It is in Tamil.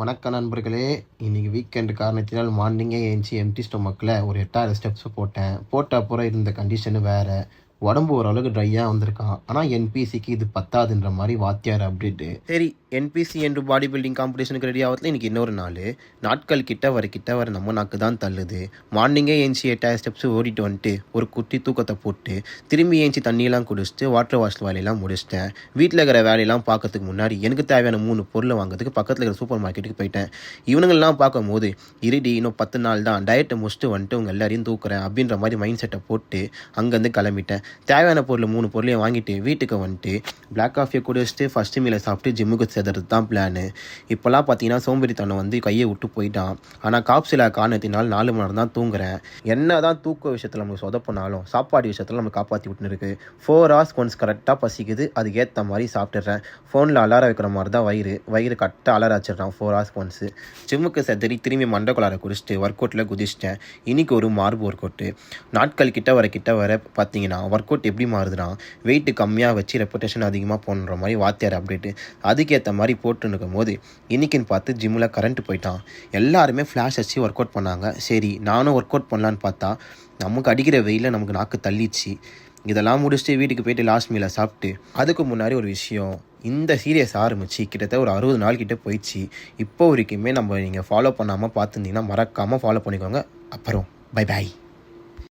வணக்கம் நண்பர்களே. இன்னைக்கு வீக்கெண்ட் காரணத்தினால் மார்னிங்கே ஏஞ்சி எம்டி ஸ்டொமக்கில் ஒரு 8000 ஸ்டெப்ஸ் போட்டேன். போட்ட அப்புறம் இருந்த கண்டிஷனு வேறு. உடம்பு ஓரளவுக்கு ட்ரையாக வந்திருக்கான். ஆனால் என்பிசிக்கு இது பத்தாதுன்ற மாதிரி வாத்தியார் அப்டேட்டு. சரி, என்பிசி என்று பாடி பில்டிங் காம்படிஷனுக்கு ரெடி ஆகிறதுல இன்றைக்கி இன்னொரு நாட்கள் கிட்ட வர நம்ம நாக்கு தான் தள்ளுது. மார்னிங்கே ஏஞ்சி 8000 ஸ்டெப்ஸ் ஓடிட்டு வந்துட்டு ஒரு குட்டி தூக்கத்தை போட்டு திரும்பி ஏஞ்சி தண்ணியெல்லாம் குடிச்சிட்டு வாட்டர் வாஷ் வேலையெல்லாம் முடிச்சிட்டேன். வீட்டில் இருக்கிற வேலையெல்லாம் பார்க்கறதுக்கு முன்னாடி எனக்கு தேவையான 3 பொருளை வாங்குறதுக்கு பக்கத்தில் இருக்கிற சூப்பர் மார்க்கெட்டுக்கு போயிட்டேன். இவனுங்கள்லாம் பார்க்கும்போது இருடி இன்னும் 10 நாள் தான் டயட்டை முடிச்சுட்டு வந்துட்டு உங்கள் எல்லாரையும் தூக்குறேன் அப்படின்ற மாதிரி மைண்ட் செட்டை போட்டு அங்கேருந்து கிளம்பிட்டேன். தேவையான பொருள் 3 பொருளையும் வாங்கிட்டு வீட்டுக்கு வந்துட்டு பிளாக் காஃபியை குடிச்சிட்டு ஃபஸ்ட்டு மீலை சாப்பிட்டு ஜிம்முக்கு சேர்த்துறது தான் பிளானு. இப்போல்லாம் பார்த்தீங்கன்னா சோம்பேறித்தனம் வந்து கையை விட்டு போயிட்டான். ஆனால் காப்சிலா காரணத்தினால் 4 மணி நேரம் தான் தூங்குறேன். என்ன தான் தூக்க விஷயத்தில் நமக்கு சொதப்பினாலும் சாப்பாடு விஷயத்தில் நம்ம காப்பாற்றி விட்டுன்னு இருக்குது. 4 hours ஒன்ஸ் கரெக்டாக பசிக்குது, அதுக்கேற்ற மாதிரி சாப்பிட்டுறேன். ஃபோனில் அலாரம் வைக்கிற மாதிரி தான் வயிறு கரெக்டாக அலாரம் வச்சிடுறான் 4 hours ஒன்ஸு. ஜிம்முக்கு செதறி திரும்பி மண்டக்குள்ளார குடிச்சிட்டு ஒர்க் அவுட்டில் குதிச்சிட்டேன். இன்றைக்கி ஒரு மார்பு ஒர்க் அவுட்டு. நாட்கள் கிட்ட வர பார்த்தீங்கன்னா ஒர்க் அவுட் எப்படி மாறுதுன்னா வெயிட்டு கம்மியாக வச்சு ரெப்புடேஷன் அதிகமாக போன்ற மாதிரி வாத்தியார் அப்டேட்டு. அதுக்கேற்ற மாதிரி போட்டுன்னு இருக்கும் போது இன்றைக்கின்னு பார்த்து ஜிம்மில் கரண்ட் போயிட்டான். எல்லாருமே ஃப்ளாஷ் வச்சு ஒர்க் அவுட் பண்ணாங்க. சரி நானும் ஒர்க் அவுட் பண்ணலான்னு பார்த்தா நமக்கு அடிக்கிற வெயிலில் நமக்கு நாக்கு தள்ளிச்சு. இதெல்லாம் முடிச்சுட்டு வீட்டுக்கு போயிட்டு லாஸ்ட் மீலை சாப்பிட்டு அதுக்கு முன்னாடி ஒரு விஷயம், இந்த சீரியஸ் ஆரம்பித்து கிட்டத்தட்ட ஒரு 60 நாள் கிட்டே போயிடுச்சு. இப்போ வரைக்குமே நீங்கள் ஃபாலோ பண்ணாமல் பார்த்துருந்தீங்கன்னா மறக்காமல் ஃபாலோ பண்ணிக்கோங்க. அப்புறம் பை பாய்.